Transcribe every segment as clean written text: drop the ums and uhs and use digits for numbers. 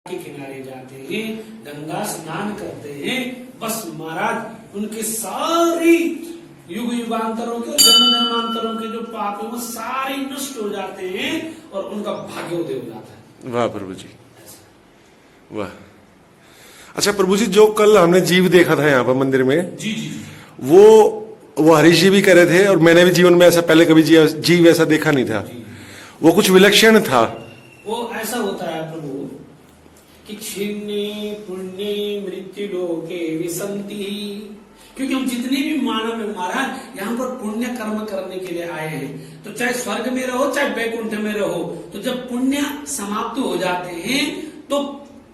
के किनारे जाते हैं, गंगा स्नान करते हैं, बस महाराज उनके सारी युग युगांतरों के जन्म जन्मांतरों के जो पाप है वो सारे नष्ट हो जाते हैं और उनका भाग्योदय हो जाता है। वाह प्रभु जी, वाह। अच्छा प्रभु जी, जो कल हमने जीव देखा था यहाँ पर मंदिर में, जी जी जी, वो हरीश जी भी कह रहे थे और मैंने भी जीवन में ऐसा पहले कभी जीव ऐसा देखा नहीं था। वो कुछ विलक्षण था। वो ऐसा होता है प्रभु कि क्षीणे पुण्य मृत्यु लोके विसंति, क्योंकि हम जितने भी मानव है महाराज यहाँ पर पुण्य कर्म करने के लिए आए हैं, तो चाहे स्वर्ग में रहो चाहे वैकुंठ में रहो, तो जब पुण्य समाप्त हो जाते हैं तो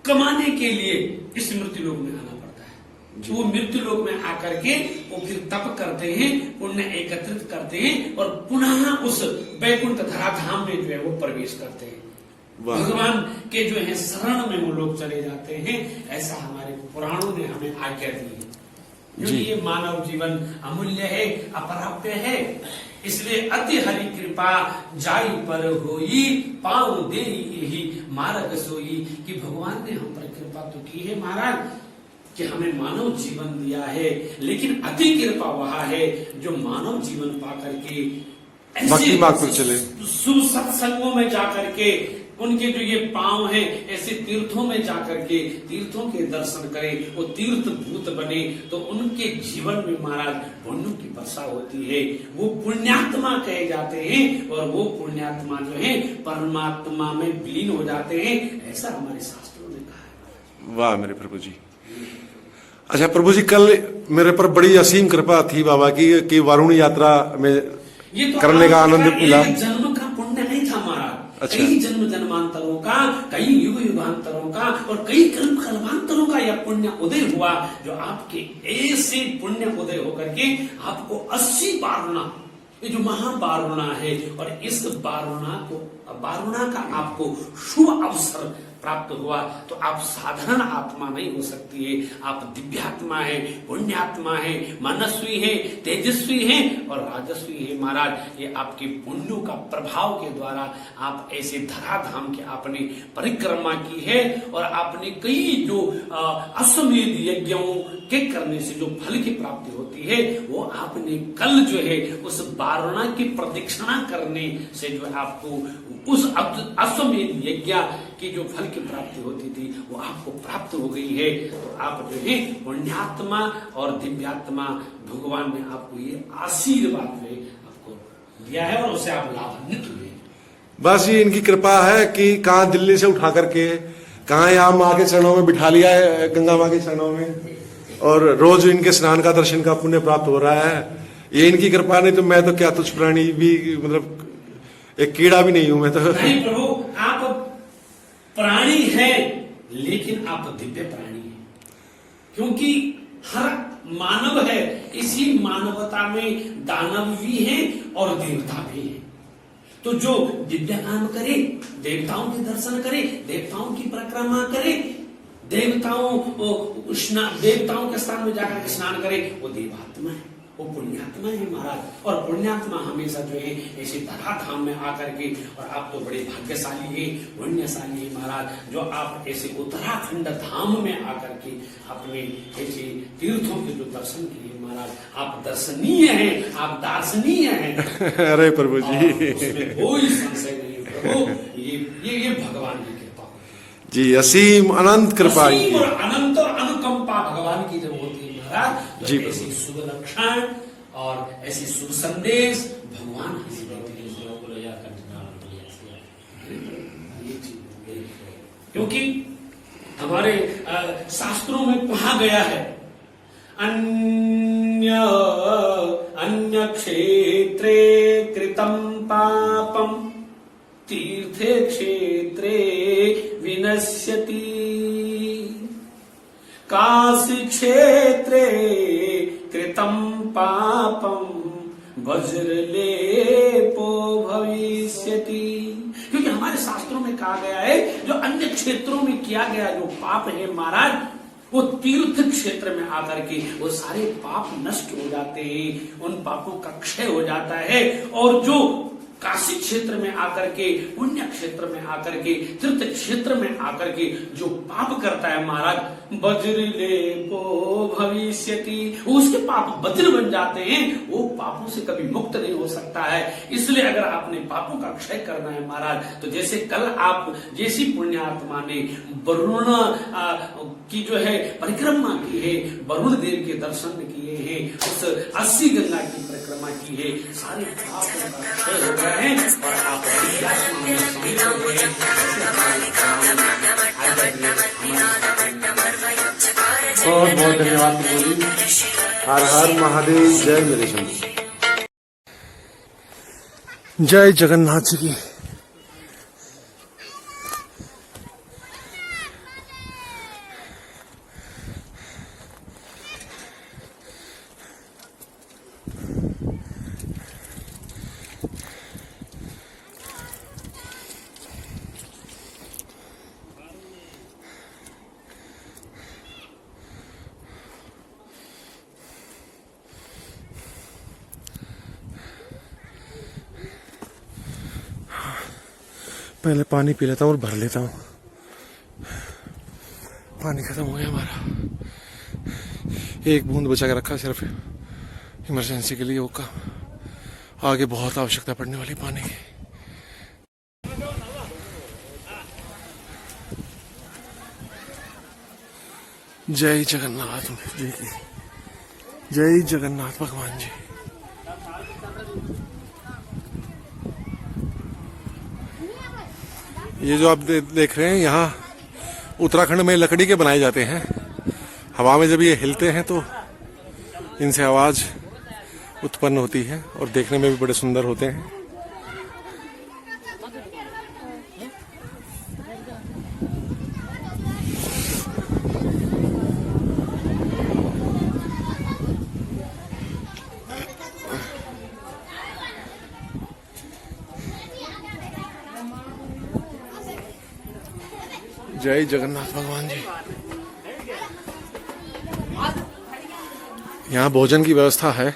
कमाने के लिए इस मृत्यु लोक में आना पड़ता है। तो वो मृत्यु लोक में आकर के वो फिर तप करते हैं, पुण्य एकत्रित करते हैं और पुनः उस वैकुंठ धराधाम में जो है वो प्रवेश करते हैं। भगवान के जो है शरण में वो लोग चले जाते हैं। ऐसा हमारे पुराणों ने हमें आज्ञा दी है। क्योंकि ये मानव जीवन अमूल्य है, अप्राप्य है, इसलिए अति हरि कृपा जाई पर होई, पाँव दे यही मार्ग सोई, कि भगवान ने हम पर कृपा तो की है महाराज कि हमें मानव जीवन दिया है, लेकिन अति कृपा वह है जो मानव जीवन पा करके ऐसे शुभ सत्संगों में जाकर के उनके जो ये पांव हैं ऐसे तीर्थों में जाकर के तीर्थों के दर्शन करें, वो तीर्थ भूत बने, तो उनके जीवन में महाराज पुण्यों की वर्षा होती है। वो पुण्यात्मा कहे जाते हैं और वो पुण्यात्मा जो है परमात्मा में विलीन हो जाते हैं, ऐसा हमारे शास्त्रों ने कहा है। वाह मेरे प्रभु जी। अच्छा प्रभु जी, कल मेरे पर बड़ी असीम कृपा थी बाबा की कि वरुण यात्रा में ये तो करने का आनंद मिला। जन्म का पुण्य नहीं था महाराज, अच्छा। कई जन्म जन्मांतरों का, कई युग युगांतरों का और कई कल्प कल्पांतरों का यह पुण्य उदय हुआ, जो आपके ऐसे पुण्य उदय होकर के आपको 80 बारुणा, ये जो महाबारुणा है, और इस बारुणा का आपको शुभ अवसर प्राप्त हुआ, तो आप साधारण आत्मा नहीं हो सकती है, आप दिव्यात्मा है, पुण्यात्मा है, मनस्वी है, तेजस्वी है और राजस्वी है महाराज। ये आपके पुण्यों का प्रभाव के द्वारा आप ऐसे धराधाम के आपने परिक्रमा की है और आपने कई जो अश्वमेध यज्ञों के करने से जो फल की प्राप्ति होती है, वो आपने कल जो है उस बारुणा की प्रदक्षिणा करने से जो आपको उस अश्वमेध यज्ञ की जो फल की प्राप्ति होती थी वो आपको प्राप्त हो गई है। तो आप जो है पुण्यात्मा और दिव्यात्मा, भगवान ने आपको ये आशीर्वाद में आपको दिया है और उससे आप लाभान्वित हुए। बस ये इनकी कृपा है कि कहाँ दिल्ली से उठा करके कहाँ यहाँ माँ के चरणों में बिठा लिया है, गंगा माँ के चरणों में, और रोज इनके स्नान का दर्शन का पुण्य प्राप्त हो रहा है। ये इनकी कृपा, नहीं तो मैं तो क्या तुच्छ प्राणी भी, मतलब एक कीड़ा भी नहीं हूं मैं तो। नहीं प्रभु, आप प्राणी है लेकिन आप दिव्य प्राणी हैं, क्योंकि हर मानव है, इसी मानवता में दानव भी है और देवता भी है। तो जो दिव्य काम करे, देवताओं के दर्शन करे, देवताओं की परिक्रमा करे, देवताओं के स्थान में जाकर स्नान करे, वो देवात्मा है, वो पुण्यात्मा है महाराज। और पुण्यात्मा हमेशा जो है ऐसे धराधाम में आकर के, और आप तो बड़े भाग्यशाली है, पुण्यशाली है महाराज, जो आप ऐसे उत्तराखंड धाम में आकर के अपने ऐसे तीर्थों के जो दर्शन किए महाराज, आप दर्शनीय हैं, आप दार्शनीय हैं। अरे प्रभु जी, उसमें कोई संशय नहीं प्रभु, ये भगवान की कृपा जी, असीम अनंत कृपा, असीम और अनंत और अनुकंपा भगवान की जब होती है महाराज, जी, ऐसी शुभ लक्षण और ऐसी शुभ संदेश भगवान किसी देते हैं। क्योंकि हमारे शास्त्रों में कहा गया है, अन्य क्षेत्रे कृतं पापं तीर्थे क्षेत्रे विनश्यति, काशी क्षेत्रे कृतं पापं वज्रलेपो भविष्यति। क्योंकि हमारे शास्त्रों में कहा गया है जो अन्य क्षेत्रों में किया गया जो पाप है महाराज, वो तीर्थ क्षेत्र में आकर के वो सारे पाप नष्ट हो जाते हैं, उन पापों का क्षय हो जाता है, और जो काशी क्षेत्र में आकर के, पुण्य क्षेत्र में आकर के, तीर्थ क्षेत्र में आकर के जो पाप करता है महाराज, वज्र लेपो भविष्यति, उसके पाप वज्र बन जाते हैं, वो पापों से कभी मुक्त नहीं हो सकता है। इसलिए अगर आपने पापों का क्षय करना है महाराज, तो जैसे कल आप जैसी पुण्यात्मा ने वरुण की जो है परिक्रमा की है, वरुण देव के दर्शन किए हैं, उस 80 गंगा की परिक्रमा की है, सारे पापों का क्षय हो गए हैं और आप बहुत बहुत धन्यवाद प्रभु जी। हर हर महादेव। जय मेरे शंकर। जय जगन्नाथ जी की। पहले पानी पी लेता हूँ और भर लेता हूँ। पानी खत्म हो गया हमारा, एक बूंद बचा के रखा सिर्फ इमरजेंसी के लिए, वो का आगे बहुत आवश्यकता पड़ने वाली पानी की। जय जगन्नाथ जी की। जय जगन्नाथ भगवान जी। ये जो आप देख रहे हैं, यहाँ उत्तराखंड में लकड़ी के बनाए जाते हैं। हवा में जब ये हिलते हैं तो इनसे आवाज उत्पन्न होती है और देखने में भी बड़े सुंदर होते हैं। जय जगन्नाथ भगवान जी। यहाँ भोजन की व्यवस्था है।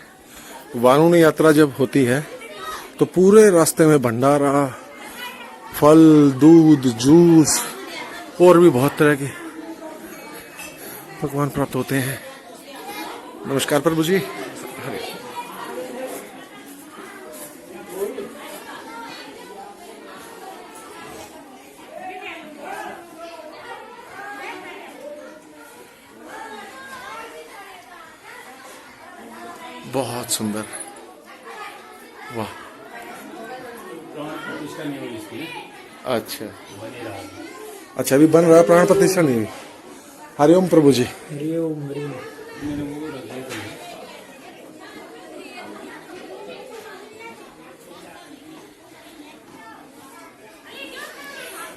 वारुणी यात्रा जब होती है तो पूरे रास्ते में भंडारा, फल, दूध, जूस और भी बहुत तरह के पकवान प्राप्त होते हैं। नमस्कार प्रभु जी। बहुत सुंदर, वाह। अच्छा अच्छा, अभी बन रहा है, प्राण प्रतिष्ठा नहीं हुई। हरिओम प्रभु जी। हरिओम हरिओम।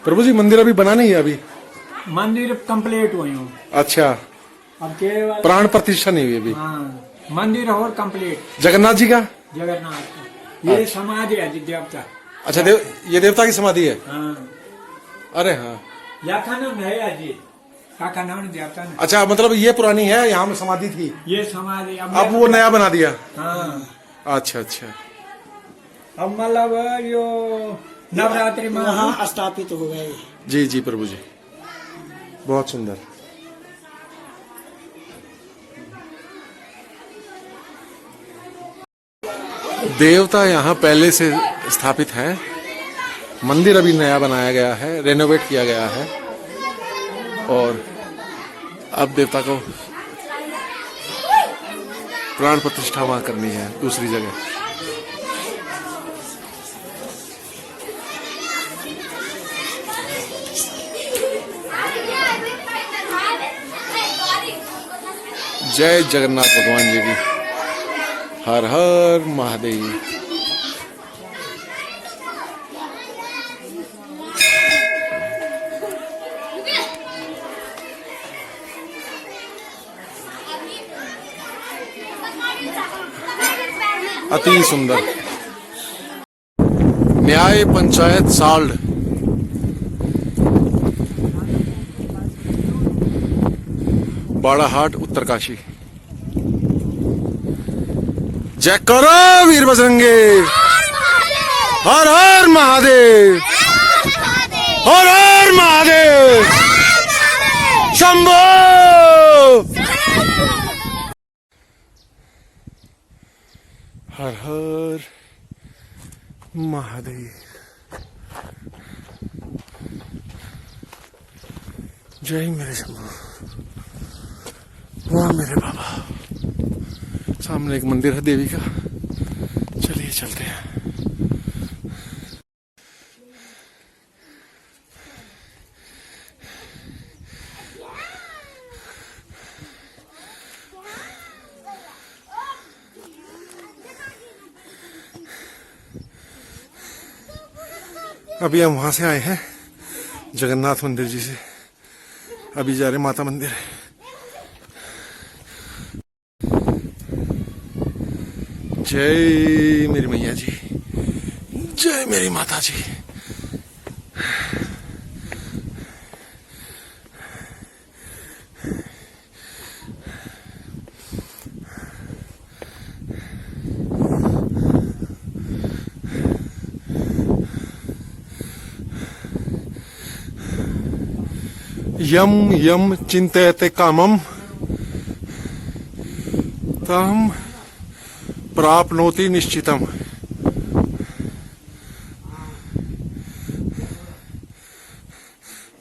प्रभु जी मंदिर अभी बना नहीं है? अभी मंदिर कंप्लीट हुई हूँ। अच्छा, अब केवल प्राण प्रतिष्ठा नहीं हुई अभी। हाँ, मंदिर और कंप्लीट। जगन्नाथ जी का? जगन्नाथ ये समाधि है देवता। अच्छा, ये देवता की समाधि है? हाँ। अरे हाँ, या का नाम है अजी, का नाम देवता ने। अच्छा, मतलब ये पुरानी है, यहाँ में समाधि थी, ये समाधि अब वो नया बना दिया। हाँ। अच्छा अच्छा, अब मतलब यो नवरात्रि में वहाँ स्थापित हो गए। जी जी प्रभु जी, बहुत सुंदर। देवता यहाँ पहले से स्थापित है। मंदिर अभी नया बनाया गया है, रेनोवेट किया गया है और अब देवता को प्राण प्रतिष्ठा वहां करनी है दूसरी जगह। जय जगन्नाथ भगवान जी की। हर हर महादेव। अति सुंदर। न्याय पंचायत साल्ड, बाड़ाहाट, उत्तरकाशी। जय करो वीर बजरंगे। हर हर महादेव, हर हर महादेव, शंभो। हर हर महादेव। जय मेरे शंभो। वाह मेरे बाबा। सामने एक मंदिर है देवी का, चलिए चलते हैं। अभी हम वहां से आए हैं जगन्नाथ मंदिर जी से, अभी जा रहे माता मंदिर। जय मेरी मैया जी, जय मेरी माता जी। यम यम चिंतयते कामम तम प्राप्नोति निश्चितम।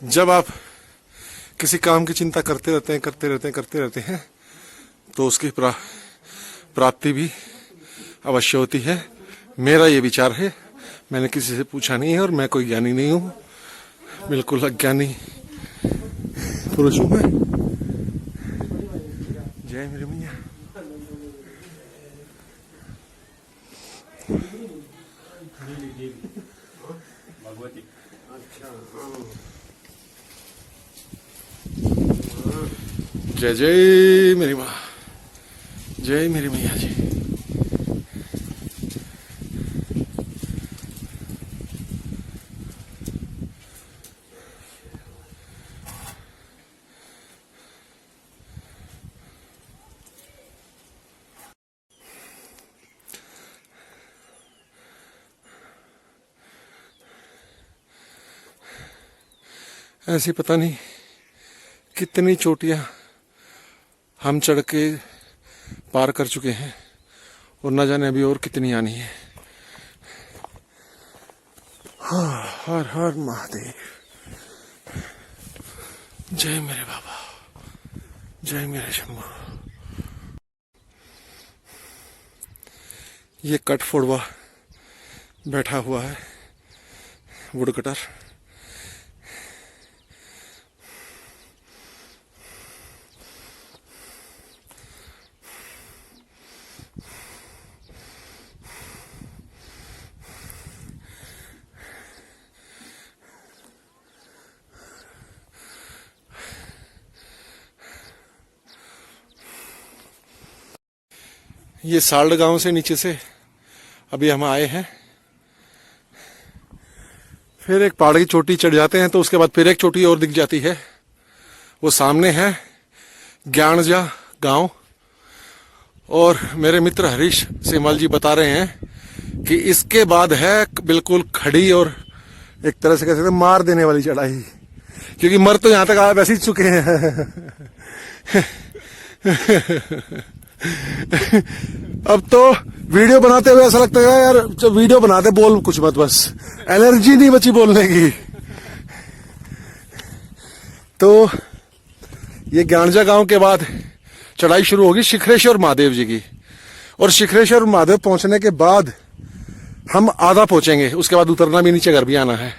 जब आप किसी काम की चिंता करते रहते हैं तो उसकी प्राप्ति भी अवश्य होती है। मेरा ये विचार है, मैंने किसी से पूछा नहीं है और मैं कोई ज्ञानी नहीं हूं, बिल्कुल अज्ञानी पुरुष हूं मैं। जय मेरी मैया। जय जय मेरी माँ, जय मेरी मैया जी। ऐसी पता नहीं कितनी चोटियां हम चढ़ के पार कर चुके हैं और न जाने अभी और कितनी आनी है। हर हर महादेव। जय मेरे बाबा, जय मेरे शंभू। ये कट फोड़वा बैठा हुआ है, वुड कटर। ये साल्ड गांव से नीचे से अभी हम आए हैं, फिर एक पहाड़ की चोटी चढ़ जाते हैं तो उसके बाद फिर एक चोटी और दिख जाती है, वो सामने है ज्ञानजा गांव। और मेरे मित्र हरीश सेमवाल जी बता रहे हैं कि इसके बाद है बिल्कुल खड़ी और एक तरह से कह सकते मार देने वाली चढ़ाई, क्योंकि मर तो यहां तक आ वैसे ही चुके हैं। अब तो वीडियो बनाते हुए ऐसा लगता है यार जब वीडियो बनाते बोल कुछ मत, बस एनर्जी नहीं बची बोलने की। तो ये ज्ञानजा गांव के बाद चढ़ाई शुरू होगी शिखरेश्वर महादेव जी की, और शिखरेश्वर महादेव पहुंचने के बाद हम आधा पहुंचेंगे, उसके बाद उतरना भी नीचे घर भी आना है।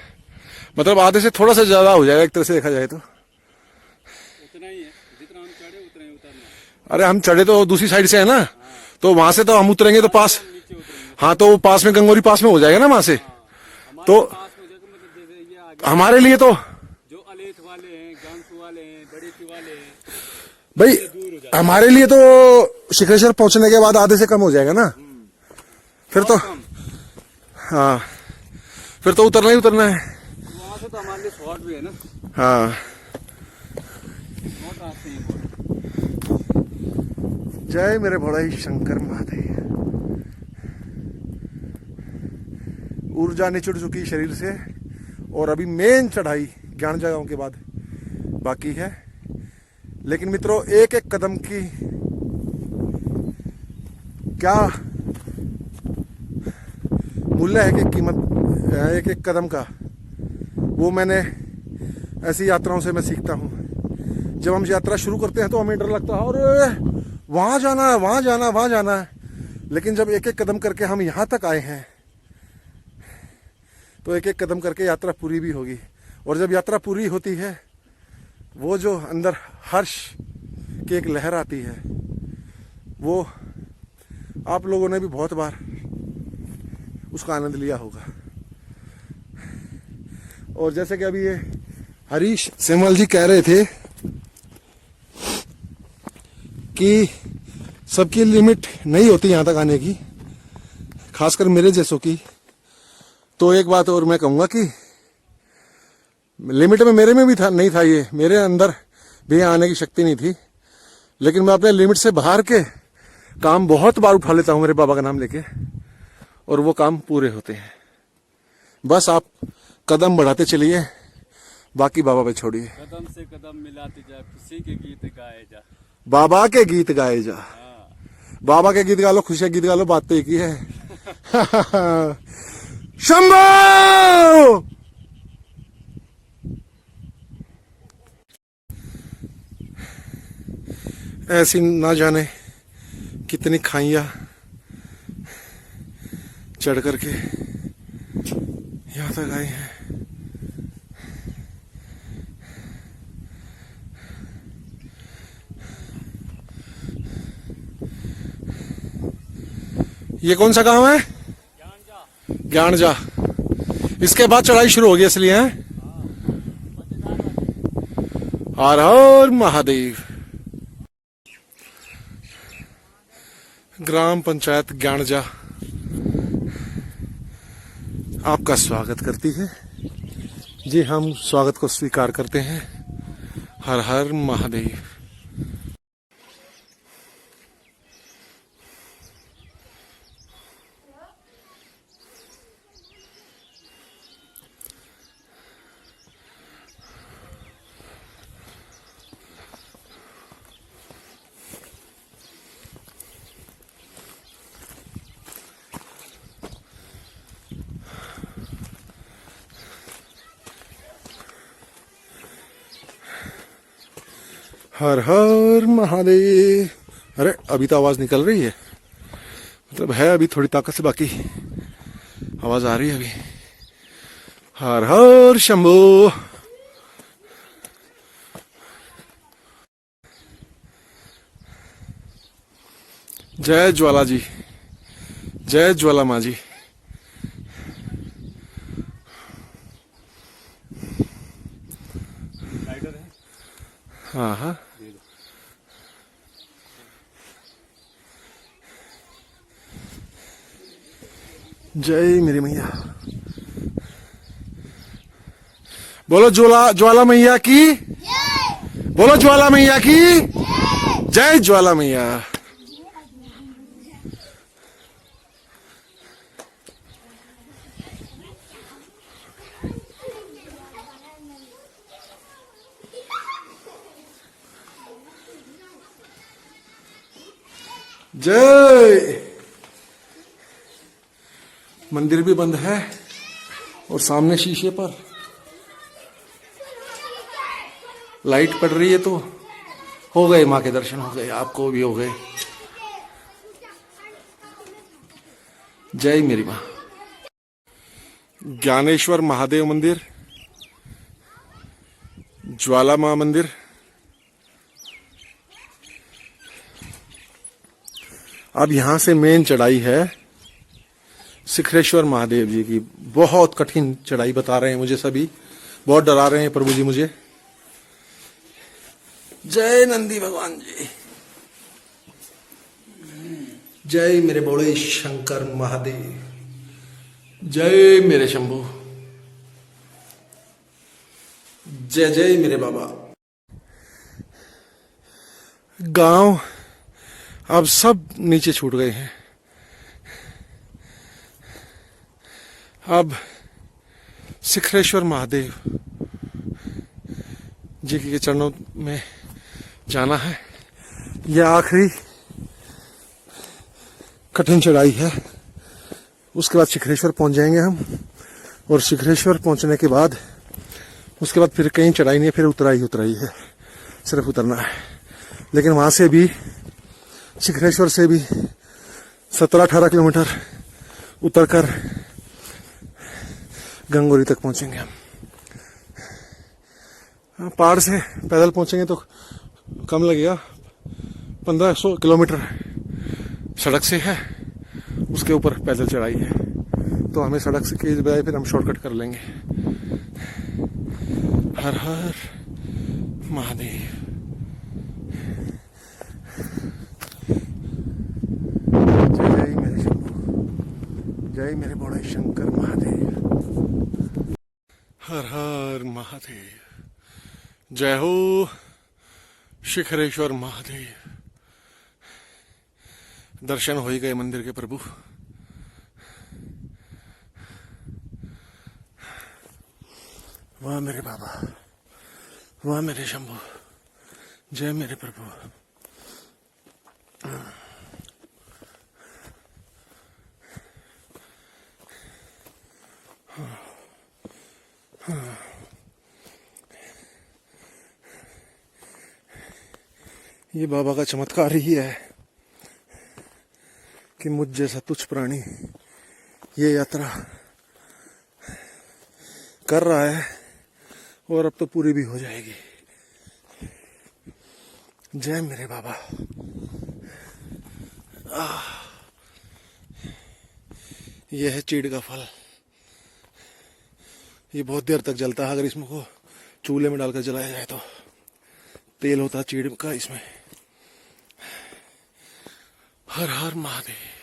मतलब आधे से थोड़ा सा ज्यादा हो जाएगा एक तरह से देखा जाए तो। उतना ही है, जितना हम चढ़े उतना ही उतरना। अरे हम चढ़े तो दूसरी साइड से है ना, तो वहां से तो हम उतरेंगे तो पास, हाँ तो पास में गंगोरी पास में हो जाएगा ना वहां से। तो हमारे लिए तो जो अलेथ वाले हैं, गांसू वाले हैं, बड़े वाले हैं, भाई हमारे लिए तो शिखरेश्वर पहुंचने के बाद आधे से कम हो जाएगा ना, फिर तो हाँ फिर तो उतरना ही उतरना है। वहां से तो हमारे लिए शॉर्ट भी है ना। हाँ बहुत रास्ते हैं। जय मेरे भोले शंकर महादेव। ऊर्जा निचुड़ चुकी शरीर से और अभी मेन चढ़ाई ज्ञान जगहों के बाद बाकी है। लेकिन मित्रों, एक एक कदम की क्या मूल्य है कि कीमत एक एक कदम का, वो मैंने ऐसी यात्राओं से मैं सीखता हूँ। जब हम यात्रा शुरू करते हैं तो हमें डर लगता है और वहां जाना है, वहां जाना, वहां जाना है। लेकिन जब एक एक कदम करके हम यहाँ तक आए हैं तो एक एक कदम करके यात्रा पूरी भी होगी। और जब यात्रा पूरी होती है, वो जो अंदर हर्ष की एक लहर आती है, वो आप लोगों ने भी बहुत बार उसका आनंद लिया होगा। और जैसे कि अभी ये हरीश सेमवाल जी कह रहे थे कि सबकी लिमिट नहीं होती यहाँ तक आने की, खासकर मेरे जैसों की। तो एक बात और मैं कहूँगा कि लिमिट में मेरे में भी था, नहीं था, ये मेरे अंदर भी आने की शक्ति नहीं थी। लेकिन मैं अपने लिमिट से बाहर के काम बहुत बार उठा लेता हूँ मेरे बाबा का नाम लेके, और वो काम पूरे होते हैं। बस आप कदम बढ़ाते चलिए, बाकी बाबा पे छोड़िए। कदम से कदम मिलाते जा, खुशी के गीत गाए जा, बाबा के गीत गाए जा। बाबा के गीत गा लो, खुशी के गीत गा लो, बात तो एक ही है। शंभो! ऐसी ना जाने कितनी खाइयां चढ़ करके यहां तक आए हैं। ये कौन सा गांव है? ज्ञानजा। इसके बाद चढ़ाई शुरू होगी इसलिए है। हर हर महादेव। ग्राम पंचायत ज्ञानजा आपका स्वागत करती है। जी, हम स्वागत को स्वीकार करते हैं। हर हर महादेव। हर हर महादेव। अरे अभी तो आवाज निकल रही है, मतलब है अभी थोड़ी ताकत से, बाकी आवाज आ रही है अभी। हर हर शंभो। जय ज्वाला जी, जय ज्वाला माँ जी। हाँ हाँ, जय मेरी मैया। बोलो ज्वाला मैया की, बोलो ज्वाला मैया की जय। ज्वाला मैया। जय। मंदिर भी बंद है और सामने शीशे पर लाइट पड़ रही है, तो हो गए माँ के दर्शन, हो गए, आपको भी हो गए। जय मेरी माँ। ज्ञानेश्वर महादेव मंदिर, ज्वाला माँ मंदिर, अब यहां से मेन चढ़ाई है शिखरेश्वर महादेव जी की। बहुत कठिन चढ़ाई बता रहे हैं मुझे, सभी बहुत डरा रहे हैं प्रभु जी मुझे। जय नंदी भगवान जी, जय मेरे बोले शंकर महादेव, जय मेरे शंभू, जय जय मेरे बाबा। गांव अब सब नीचे छूट गए हैं। अब शिखरेश्वर महादेव जी के चरणों में जाना है। यह आखिरी कठिन चढ़ाई है। उसके बाद शिखरेश्वर पहुंच जाएंगे हम, और शिखरेश्वर पहुंचने के बाद उसके बाद फिर कहीं चढ़ाई नहीं है, फिर उतराई है, सिर्फ उतरना है। लेकिन वहां से भी, शिखरेश्वर से भी 17-18 किलोमीटर उतरकर गंगोरी तक पहुंचेंगे हम। पहाड़ से पैदल पहुंचेंगे तो कम लगेगा, 1500 किलोमीटर सड़क से है, उसके ऊपर पैदल चढ़ाई है, तो हमें सड़क से के बजाय फिर हम शॉर्टकट कर लेंगे। हर हर महादेव। जय जय मेरे शंभू, जय मेरे बड़े शंकर महादेव। हर हर महादेव। जय हो शिखरेश्वर महादेव। दर्शन हो ही गए मंदिर के प्रभु। वाह मेरे बाबा, वाह मेरे शंभू, जय मेरे प्रभु। ये बाबा का चमत्कार ही है कि मुझ जैसा तुच्छ प्राणी ये यात्रा कर रहा है, और अब तो पूरी भी हो जाएगी। जय मेरे बाबा। यह है चीड़ का फल। ये बहुत देर तक जलता है, अगर इसको चूल्हे में डालकर जलाया जाए तो। तेल होता है चीड़ का इसमें। हर हर महादेव।